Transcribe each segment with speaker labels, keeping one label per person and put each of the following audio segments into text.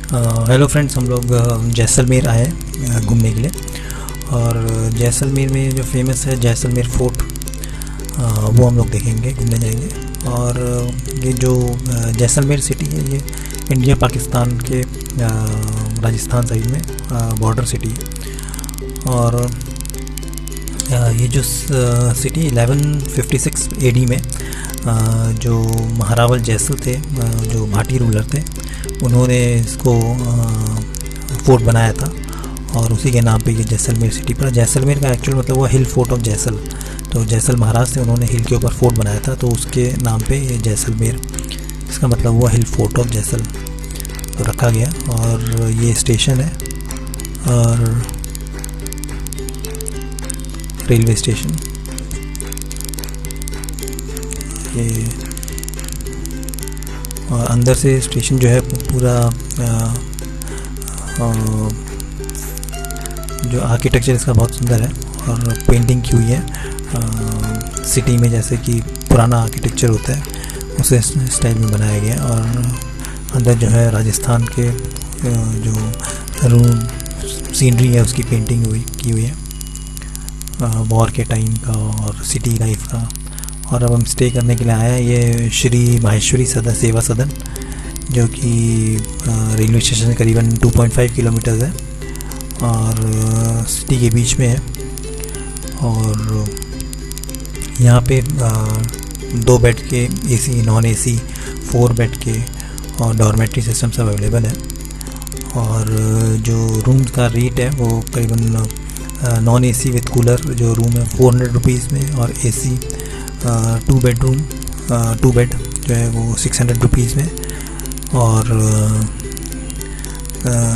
Speaker 1: Hello friends, हम लोग जैसलमेर आए हैं घूमने के लिए। और जैसलमेर में जो फेमस है जैसलमेर फोर्ट, वो हम लोग देखेंगे, घूमने जाएंगे। और ये जो जैसलमेर सिटी है, ये इंडिया पाकिस्तान के राजस्थान साइड में बॉर्डर सिटी है। और ये जो सिटी 1156 एडी में जो महारावल जैसल थे, जो भाटी रूलर थे, उन्होंने इसको फोर्ट बनाया था और उसी के नाम पे ये जैसलमेर सिटी पड़ा। जैसलमेर का एक्चुअल मतलब हुआ हिल फोर्ट ऑफ जैसल। तो जैसल महाराज थे, उन्होंने हिल के ऊपर फोर्ट बनाया था, तो उसके नाम पे ये जैसलमेर, इसका मतलब हुआ हिल फोर्ट ऑफ जैसल, तो रखा गया। और ये स्टेशन है और रेलवे स्टेशन ये। और अंदर से स्टेशन जो है पूरा जो आर्किटेक्चर इसका बहुत सुंदर है और पेंटिंग की हुई है सिटी में, जैसे कि पुराना आर्किटेक्चर होता है उसे स्टाइल में बनाया गया। और अंदर जो है राजस्थान के जो रूम सीनरी है उसकी पेंटिंग की हुई है, वॉर के टाइम का और सिटी लाइफ का। और अब हम स्टे करने के लिए आए हैं ये श्री माहेश्वरी सेवा सदन, जो कि रेलवे स्टेशन से करीबन 2.5 किलोमीटर है और सिटी के बीच में है। और यहाँ पे 2 बेड के एसी, नॉन एसी, 4 बेड के और डॉर्मेट्री सिस्टम सब अवेलेबल है। और जो रूम का रेट है वो करीबन नॉन एसी विद कूलर जो रूम है 400 रुपीज़ में, और एसी 2 बेडरूम 2 बेड जो है वो 600 रुपीज़ में। और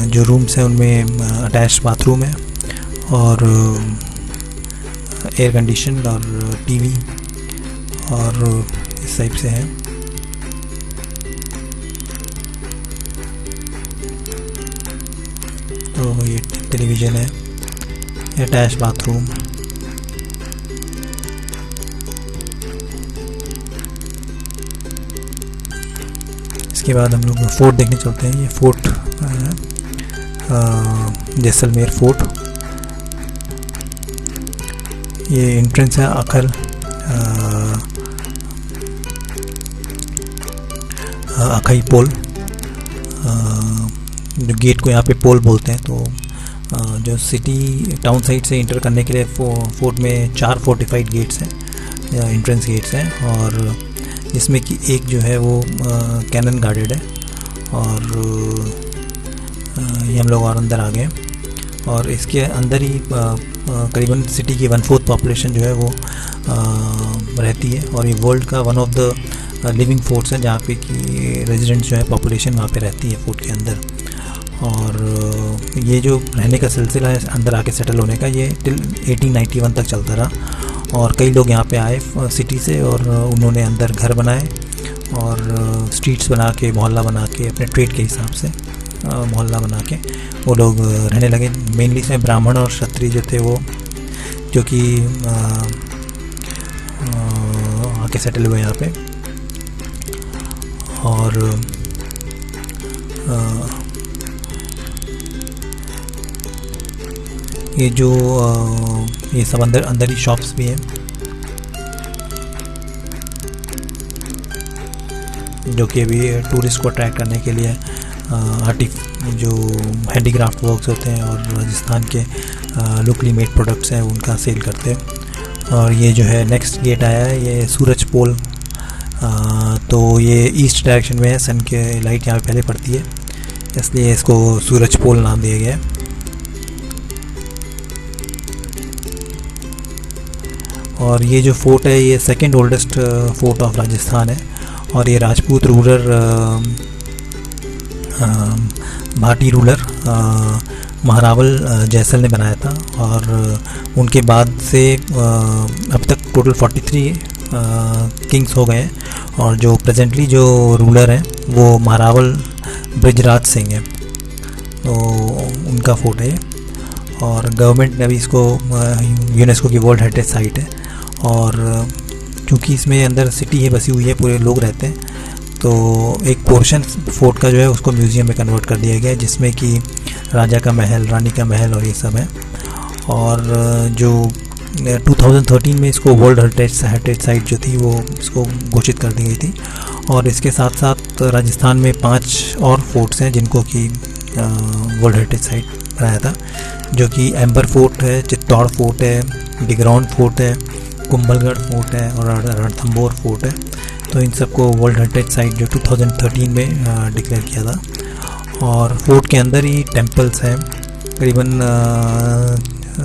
Speaker 1: जो रूम्स हैं उनमें अटैच बाथरूम है और एयर कंडीशन और टीवी और इस टाइप से है। तो ये टेलीविज़न है, अटैच बाथरूम। इसके बाद हम लोग फोर्ट देखने चलते हैं। ये फोर्ट जैसलमेर फोर्ट, ये एंट्रेंस है अखई पोल, जो गेट को यहाँ पे पोल बोलते हैं। तो जो सिटी टाउन साइड से इंटर करने के लिए फोर्ट में 4 फोर्टिफाइड गेट्स हैं, एंट्रेंस गेट्स हैं, और जिसमें कि एक जो है वो कैनन गार्डेड है। और ये हम लोग और अंदर आ गए और इसके अंदर ही करीबन सिटी की 1/4 पॉपुलेशन जो है वो रहती है। और ये वर्ल्ड का one of the living forts है जहाँ पे कि रेजिडेंट्स जो है पॉपुलेशन वहाँ पे रहती है फोर्ट के अंदर। और ये जो रहने का सिलसिला है अंदर आके सेटल होने का, ये टिल 1891 तक चलता रहा। और कई लोग यहाँ पे आए सिटी से और उन्होंने अंदर घर बनाए और स्ट्रीट्स बना के, मोहल्ला बना के, अपने ट्रेड के हिसाब से मोहल्ला बना के वो लोग रहने लगे। मेनली इसमें ब्राह्मण और क्षत्रिय जो थे वो, जो कि आके सेटल हुए यहाँ पे। और ये जो ये सब अंदर ही शॉप्स भी हैं, जो कि अभी टूरिस्ट को अट्रैक्ट करने के लिए जो हैंडीक्राफ्ट वर्क्स होते हैं और राजस्थान के लोकली मेड प्रोडक्ट्स हैं उनका सेल करते हैं। और ये जो है नेक्स्ट गेट आया है, ये सूरज पोल। तो ये ईस्ट डायरेक्शन में है, सन के लाइट यहाँ पे पहले पड़ती है, इसलिए इसको सूरज पोल नाम दिया गया है। और ये जो फोर्ट है ये second oldest fort of Rajasthan है। और ये राजपूत रूलर भाटी रूलर महारावल जैसल ने बनाया था। और उनके बाद से अब तक टोटल 43 किंग्स हो गए हैं। और जो प्रेजेंटली जो रूलर हैं वो महारावल ब्रिजराज सिंह हैं, तो उनका फोर्ट है। और गवर्नमेंट ने अभी इसको यूनेस्को की वर्ल्ड हेरिटेज साइट है। और क्योंकि इसमें अंदर सिटी है, बसी हुई है, पूरे लोग रहते हैं, तो एक पोर्शन फोर्ट का जो है उसको म्यूज़ियम में कन्वर्ट कर दिया गया है, जिसमें कि राजा का महल, रानी का महल और ये सब है। और जो 2013 में इसको वर्ल्ड हेरिटेज साइट जो थी वो इसको घोषित कर दी गई थी। और इसके साथ साथ राजस्थान में 5 और फोर्ट्स हैं जिनको कि वर्ल्ड हेरिटेज साइट बनाया था, जो कि एम्बर फोर्ट है, चित्तौड़ फोर्ट है, डिगरौन फोर्ट है, कुंभलगढ़ फोर्ट है और रणथंबोर फोर्ट है। तो इन सबको वर्ल्ड हेरिटेज साइट जो 2013 में डिक्लेयर किया था। और फोर्ट के अंदर ही टेम्पल्स हैं, करीबन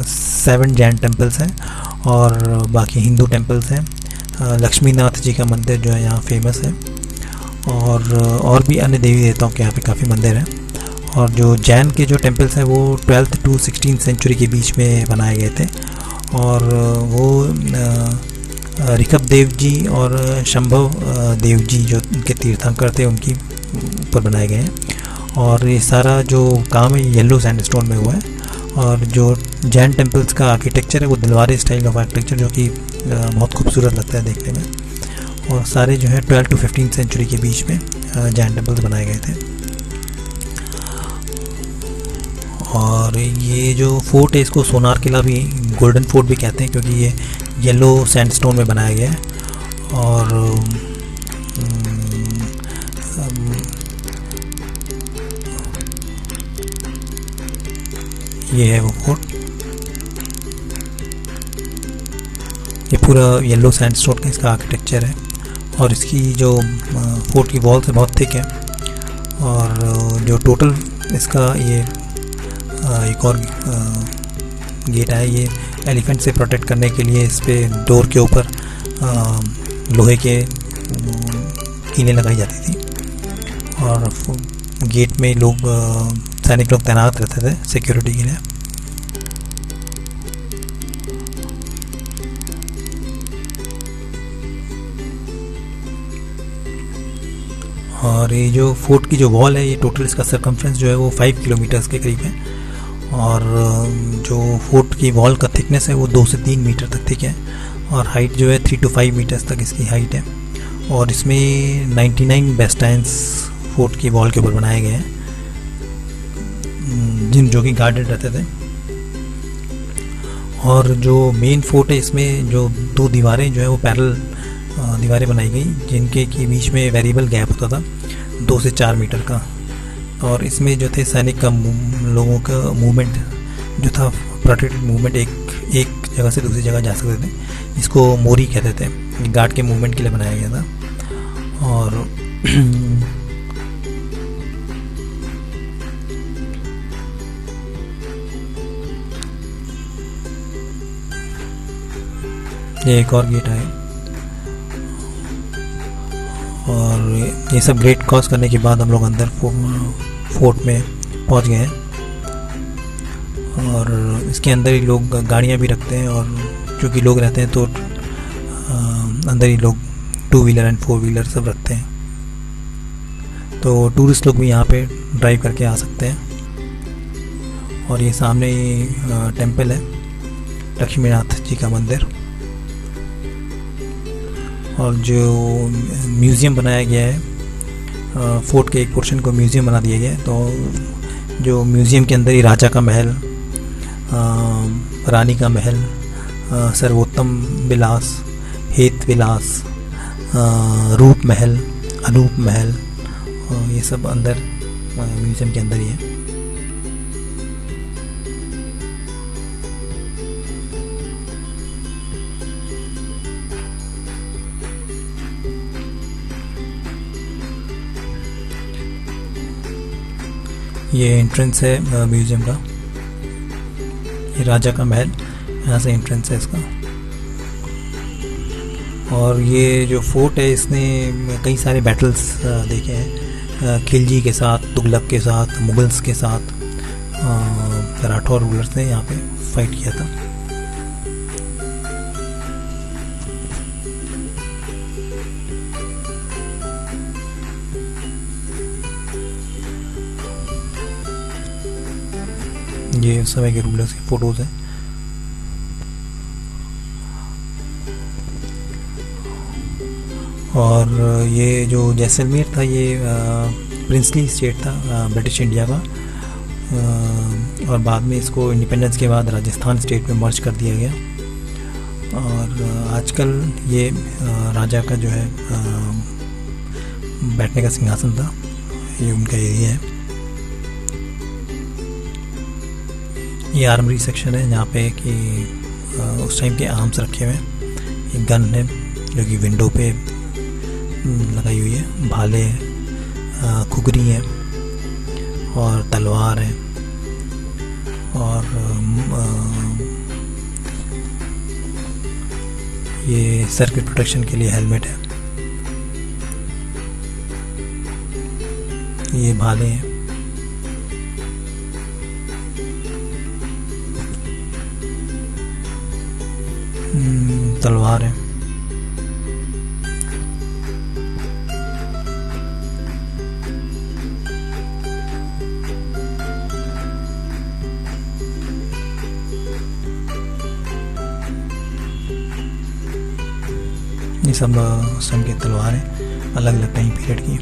Speaker 1: 7 जैन टेम्पल्स हैं और बाकी हिंदू टेम्पल्स हैं। लक्ष्मीनाथ जी का मंदिर जो है यहाँ फेमस है, और भी अन्य देवी देवताओं के यहाँ पे काफ़ी मंदिर हैं। और जो जैन के जो टेम्पल्स हैं वो 12th to 16th सेंचुरी के बीच में बनाए गए थे, और वो ऋषभ देव जी और शंभव देव जी जो उनके तीर्थंकर थे उनकी ऊपर बनाए गए हैं। और ये सारा जो काम है येलो सैंडस्टोन में हुआ है। और जो जैन टेम्पल्स का आर्किटेक्चर है वो दिलवारे स्टाइल ऑफ आर्किटेक्चर, जो कि बहुत खूबसूरत लगता है देखने में। और सारे जो है 12 to 15 सेंचुरी के बीच में जैन टेम्पल्स बनाए गए थे। और ये जो फोर्ट है इसको सोनार किला भी, गोल्डन फोर्ट भी कहते हैं, क्योंकि ये येलो सैंडस्टोन में बनाया गया है। और ये है वो फोर्ट, ये पूरा येलो सैंडस्टोन का इसका आर्किटेक्चर है। और इसकी जो फोर्ट की वॉल्स है बहुत थिक है। और जो टोटल इसका ये एक और गेट है, ये एलिफेंट से प्रोटेक्ट करने के लिए इस पे डोर के ऊपर लोहे के कीलें लगाई जाती थी। और गेट में लोग सैनिक लोग तैनात रहते थे सिक्योरिटी के लिए। और ये जो फोर्ट की जो वॉल है, ये टोटल इसका सरकमफ्रेंस जो है वो 5 किलोमीटर्स के करीब है। और जो फोर्ट की वॉल का थिकनेस है वो 2 से 3 मीटर तक थिक है। और हाइट जो है 3 to 5 मीटर्स तक इसकी हाइट है। और इसमें 99 बेस्टाइन्स फोर्ट की वॉल के ऊपर बनाए गए हैं, जो कि गार्डेड रहते थे। और जो मेन फोर्ट है इसमें जो 2 दीवारें जो है वो पैरेलल दीवारें बनाई गई, जिनके के बीच में वेरिएबल गैप होता था 2 से 4 मीटर का। और इसमें जो थे सैनिक का लोगों का मूवमेंट जो था, प्रोटेक्टेड मूवमेंट, एक जगह से दूसरी जगह जा सकते थे। इसको मोरी कहते थे, गार्ड के मूवमेंट के लिए बनाया गया था। और ये एक और गेट है। और ये सब गेट क्रॉस करने के बाद हम लोग अंदर फोर्ट में पहुंच गए हैं। और इसके अंदर ही लोग गाड़ियां भी रखते हैं, और क्योंकि लोग रहते हैं तो अंदर ही लोग 2 व्हीलर एंड 4 व्हीलर सब रखते हैं। तो टूरिस्ट लोग भी यहाँ पे ड्राइव करके आ सकते हैं। और ये सामने टेंपल है, लक्ष्मीनाथ जी का मंदिर। और जो म्यूज़ियम बनाया गया है, फोर्ट के एक पोर्शन को म्यूज़ियम बना दिया गया है। तो जो म्यूज़ियम के अंदर ही राजा का महल, रानी का महल, सर्वोत्तम विलास, हेत विलास, रूप महल, अनूप महल, ये सब अंदर म्यूज़ियम के अंदर ही है। ये एंट्रेंस है म्यूज़ियम का, ये राजा का महल, यहाँ से एंट्रेंस है इसका। और ये जो फोर्ट है इसने कई सारे बैटल्स देखे हैं, खिलजी के साथ, तुगलक के साथ, मुगल्स के साथ, राठौर रूलर्स ने यहाँ पे फाइट किया था। ये उस समय के रूलर्स की फोटोज हैं। और ये जो जैसलमेर था ये प्रिंसली स्टेट था ब्रिटिश इंडिया का, और बाद में इसको इंडिपेंडेंस के बाद राजस्थान स्टेट में मर्ज कर दिया गया। और आजकल ये राजा का जो है बैठने का सिंहासन था, ये उनका एरिया है। ये आर्मरी सेक्शन है जहाँ पे कि उस टाइम के आर्म्स रखे हुए हैं। एक गन है जो कि विंडो पे लगाई हुई है, भाले हैं, खुगरी है और तलवार है, और ये सर के प्रोटेक्शन के लिए हेलमेट है। ये भाले हैं। तलवार है। ये सब उस टाइम की तलवार है, अलग अलग टाइम पीरियड की।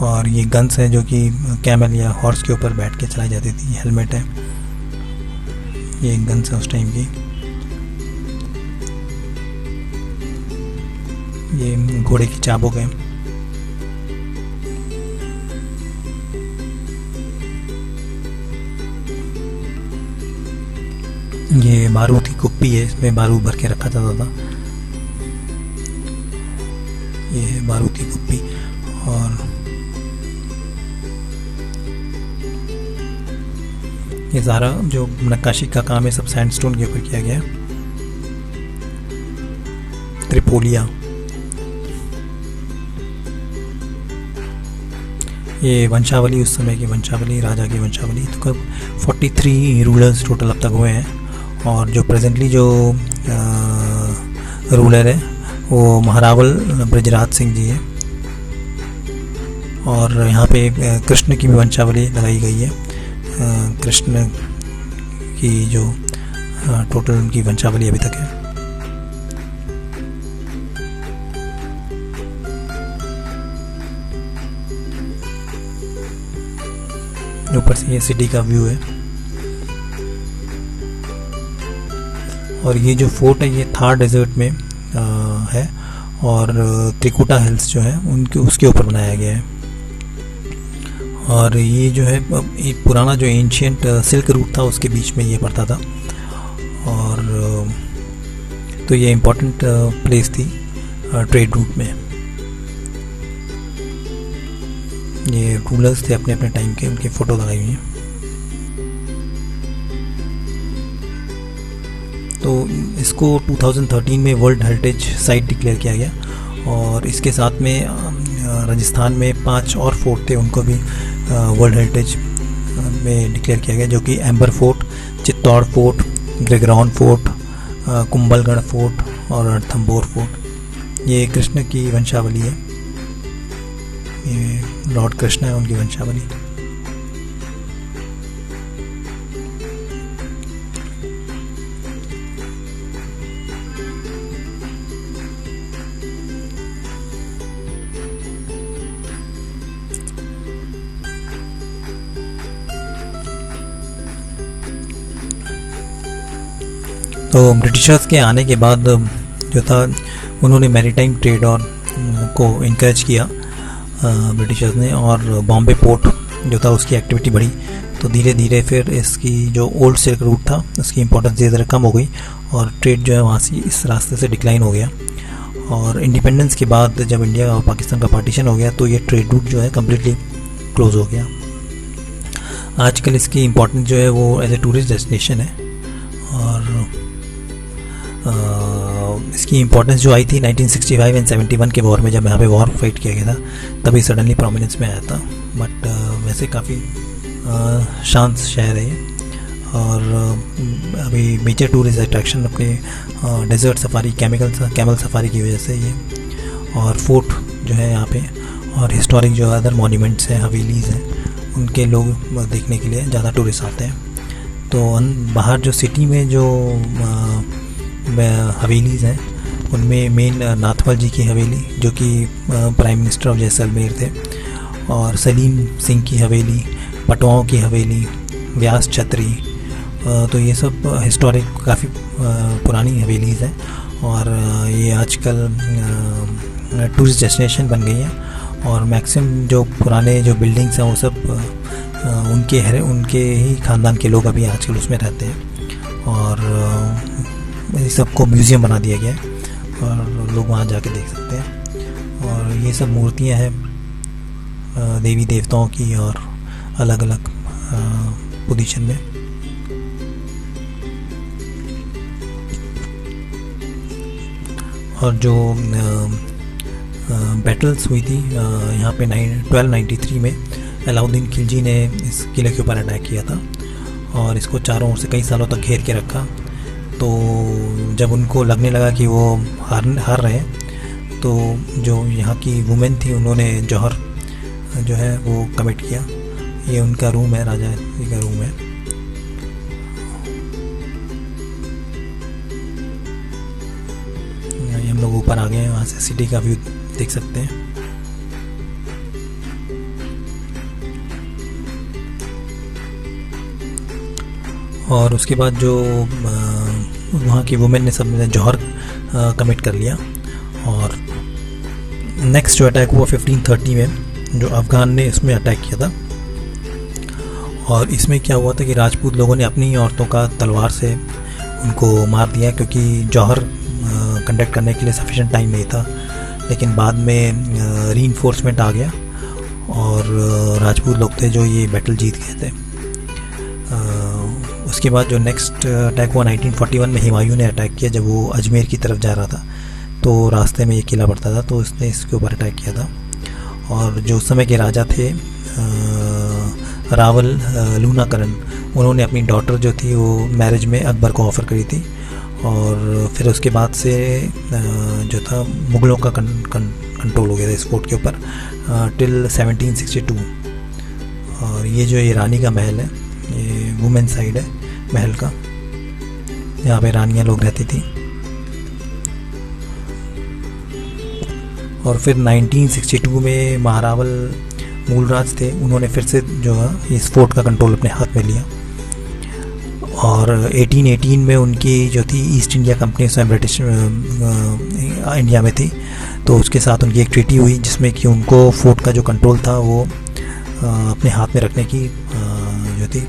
Speaker 1: और ये गन्स है जो कि कैमल या हॉर्स के ऊपर बैठ के चलाई जाती थी। हेलमेट है। ये गन्स है उस टाइम की। ये घोड़े की चाबुक है। ये बारूद की कुप्पी है, इसमें बारूद भर के रखा जाता था। ये है बारूद की कुप्पी। और ये सारा जो नक्काशी का काम है सब सैंडस्टोन के ऊपर किया गया। त्रिपोलिया, ये वंशावली, उस समय की वंशावली, राजा की वंशावली। तो कब 43 रूलर्स टोटल अब तक हुए हैं। और जो प्रेजेंटली जो रूलर है वो महारावल ब्रजराज सिंह जी है। और यहाँ पे कृष्ण की भी वंशावली लगाई गई है। कृष्ण की जो टोटल उनकी वंशावली अभी तक है। ऊपर से ये सिटी का व्यू है। और ये जो फोर्ट है ये थार डेजर्ट में है, और त्रिकुटा हिल्स जो है उनके उसके ऊपर बनाया गया है। और ये जो है एक पुराना जो एंशियंट सिल्क रूट था उसके बीच में ये पड़ता था। और तो ये इम्पोर्टेंट प्लेस थी ट्रेड रूट में। ये रूलर्स थे अपने अपने टाइम के, उनकी फ़ोटो लगाई हुई है। तो इसको 2013 में वर्ल्ड हेरिटेज साइट डिक्लेयर किया गया। और इसके साथ में राजस्थान में 5 और फोर्ट थे, उनको भी वर्ल्ड हेरिटेज में डिक्लेयर किया गया, जो कि Amber fort, Chittor fort, Gagron fort, Kumbhalgarh fort और रणथंबोर फोर्ट। ये कृष्ण की वंशावली है। ये लॉर्ड कृष्ण है, उनकी वंशावली। तो ब्रिटिशर्स के आने के बाद जो था उन्होंने मैरीटाइम ट्रेड और को इनकरेज किया ब्रिटिशर्स ने, और बॉम्बे पोर्ट जो था उसकी एक्टिविटी बढ़ी। तो धीरे धीरे फिर इसकी जो ओल्ड सिल्क रूट था उसकी इंपॉर्टेंस धीरे धीरे कम हो गई, और ट्रेड जो है वहाँ से इस रास्ते से डिक्लाइन हो गया। और इंडिपेंडेंस के बाद जब इंडिया और पाकिस्तान का पार्टीशन हो गया तो ये ट्रेड रूट जो है कम्प्लीटली क्लोज हो गया। आजकल इसकी इम्पोर्टेंस जो है वो एज ए टूरिस्ट डेस्टिनेशन है। और इसकी इम्पोर्टेंस जो आई थी 1965 एंड 71 के वॉर में, जब यहाँ पे वॉर फाइट किया गया था, तभी सडनली प्रोमिनेंस में आया था। बट वैसे काफ़ी शांत शहर है ये। और अभी मेजर टूरिस्ट अट्रैक्शन अपने डेजर्ट सफारी, कैमल सफारी की वजह से ये, और फोर्ट जो है यहाँ पे, और हिस्टोरिक जो अदर मॉन्यूमेंट्स हैं, हवेलीज़ हैं, उनके लोग देखने के लिए ज़्यादा टूरिस्ट आते हैं। तो बाहर जो सिटी में जो हवेलीज़ हैं उनमें मेन नाथपाल जी की हवेली, जो कि प्राइम मिनिस्टर ऑफ जैसलमेर थे, और सलीम सिंह की हवेली, पटवाओं की हवेली, व्यास छतरी। तो ये सब हिस्टोरिक काफ़ी पुरानी हवेलीज़ हैं, और ये आजकल टूरिस्ट डेस्टिनेशन बन गई हैं। और मैक्सिमम जो पुराने जो बिल्डिंग्स हैं वो सब उनके ही ख़ानदान के लोग अभी आजकल उसमें रहते हैं, और इस सबको म्यूज़ियम बना दिया गया है और लोग वहाँ जाके देख सकते हैं। और ये सब मूर्तियाँ हैं देवी देवताओं की, और अलग अलग पोजीशन में। और जो बैटल्स हुई थी यहाँ पे 1293 में अलाउद्दीन खिलजी ने इस किले के ऊपर अटैक किया था, और इसको चारों ओर से कई सालों तक घेर के रखा। तो जब उनको लगने लगा कि वो हार रहे हैं, तो जो यहाँ की वुमेन थी उन्होंने जौहर जो है वो कमिट किया। ये उनका रूम है, राजा जी का रूम है। हम लोग ऊपर आ गए हैं, वहाँ से सिटी का व्यू देख सकते हैं। और उसके बाद जो वहाँ की वुमेन ने सब जौहर कमिट कर लिया। और नेक्स्ट जो अटैक हुआ 1530 में, जो अफ़गान ने इसमें अटैक किया था। और इसमें क्या हुआ था कि राजपूत लोगों ने अपनी औरतों का तलवार से उनको मार दिया, क्योंकि जौहर कंडक्ट करने के लिए सफिशेंट टाइम नहीं था। लेकिन बाद में रीइंफोर्समेंट आ गया, और राजपूत लोग थे जो ये बैटल जीत गए थे। उसके बाद जो नेक्स्ट अटैक हुआ 1941 में, हुमायूं ने अटैक किया जब वो अजमेर की तरफ जा रहा था। तो रास्ते में ये किला पड़ता था, तो उसने इसके ऊपर अटैक किया था। और जो उस समय के राजा थे रावल लूनाकरण, उन्होंने अपनी डॉटर जो थी वो मैरिज में अकबर को ऑफ़र करी थी। और फिर उसके बाद से जो था मुग़लों का कंट्रोल हो गया था इस फोर्ट के ऊपर टिल 1762। और ये जो ये रानी का महल है, ये वुमेन साइड है महल का, यहाँ पे रानियाँ लोग रहती थी। और फिर 1962 में महारावल मूलराज थे, उन्होंने फिर से जो है इस फोर्ट का कंट्रोल अपने हाथ में लिया। और 1818 में उनकी जो थी ईस्ट इंडिया कंपनी, उसमें ब्रिटिश इंडिया में थी, तो उसके साथ उनकी एक ट्रीटी हुई जिसमें कि उनको फोर्ट का जो कंट्रोल था वो अपने हाथ में रखने की जो थी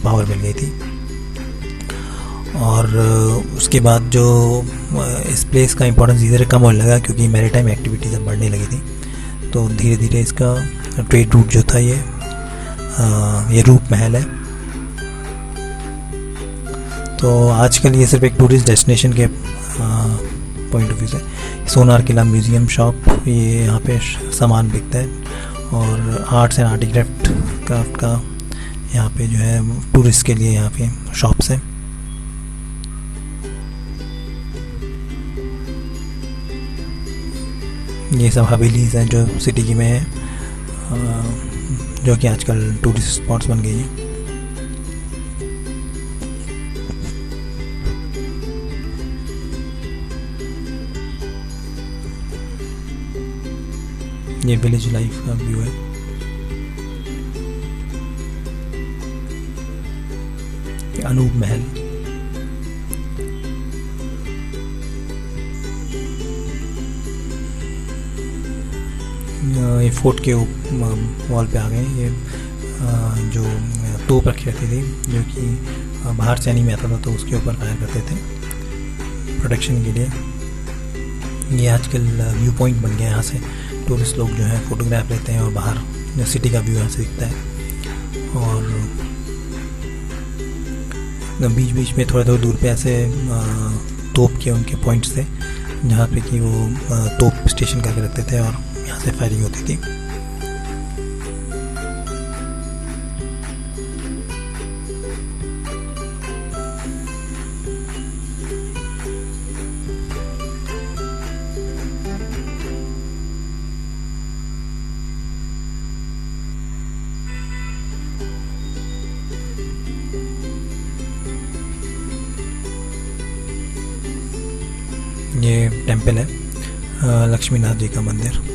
Speaker 1: पावर मिल गई थी। और उसके बाद जो इस प्लेस का इम्पोर्टेंस धीरे धीरे कम होने लगा, क्योंकि मैरीटाइम एक्टिविटीज़ अब बढ़ने लगी थी। तो धीरे धीरे इसका ट्रेड रूट जो था ये रूप महल है। तो आजकल ये सिर्फ एक टूरिस्ट डेस्टिनेशन के पॉइंट ऑफ व्यू से। सोनार किला म्यूज़ियम शॉप, ये यहाँ पे सामान बिकता है, और आर्ट्स एंड आर्टिक्राफ्ट का यहाँ पे जो है टूरिस्ट के लिए यहाँ पे शॉप्स हैं। ये सब हवेलीज़ हैं जो सिटी की में है, जो कि आजकल टूरिस्ट स्पॉट्स बन गई हैं। ये विलेज लाइफ का व्यू है। अनूप महल, ये फोर्ट के वॉल पे आ गए। ये जो तोप रखी रहती थी, जो कि बाहर से एनिमी आता था तो उसके ऊपर फायर करते थे प्रोटेक्शन के लिए। ये आजकल व्यू पॉइंट बन गया है, यहाँ से टूरिस्ट लोग जो है फ़ोटोग्राफ लेते हैं और बाहर सिटी का व्यू यहाँ से दिखता है। और बीच बीच में थोड़ा थोड़ा दूर पे ऐसे तोप के उनके पॉइंट्स थे, जहाँ पे कि वो तोप स्टेशन करके रखते थे और यहाँ से फायरिंग होती थी। ये टेम्पल है, लक्ष्मीनाथ जी का मंदिर।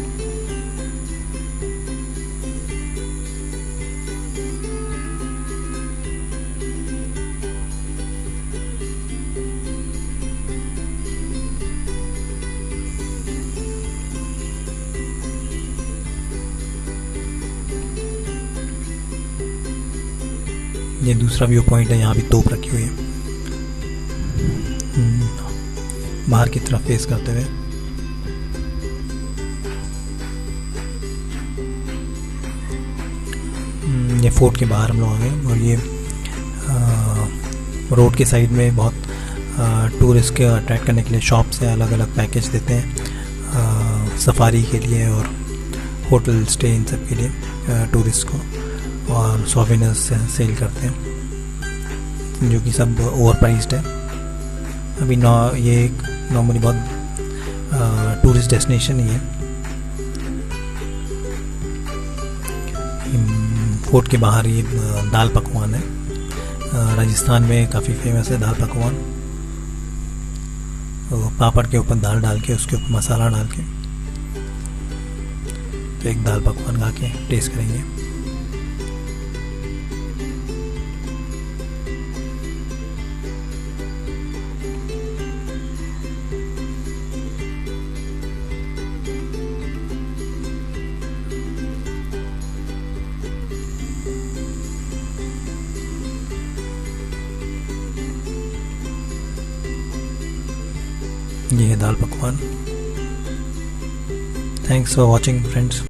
Speaker 1: ये दूसरा व्यू पॉइंट है, यहाँ भी तोप रखी हुई है बाहर की तरफ फेस करते हुए। ये फोर्ट के बाहर हम लोग आ गए और ये रोड के साइड में बहुत टूरिस्ट के अट्रैक्ट करने के लिए शॉप्स हैं, अलग अलग पैकेज देते हैं सफारी के लिए और होटल स्टे इन सब के लिए टूरिस्ट को, और सोवेनिर्स सेल करते हैं जो कि सब ओवर प्राइस्ड है। अभी ये एक नॉर्मली बहुत टूरिस्ट डेस्टिनेशन ही है। फोर्ट के बाहर ये दाल पकवान है, राजस्थान में काफ़ी फेमस है दाल पकवान। तो पापड़ के ऊपर दाल डाल के उसके ऊपर मसाला डाल के, तो एक दाल पकवान खा के टेस्ट करेंगे। ये है दाल पकवान। Thanks for watching friends.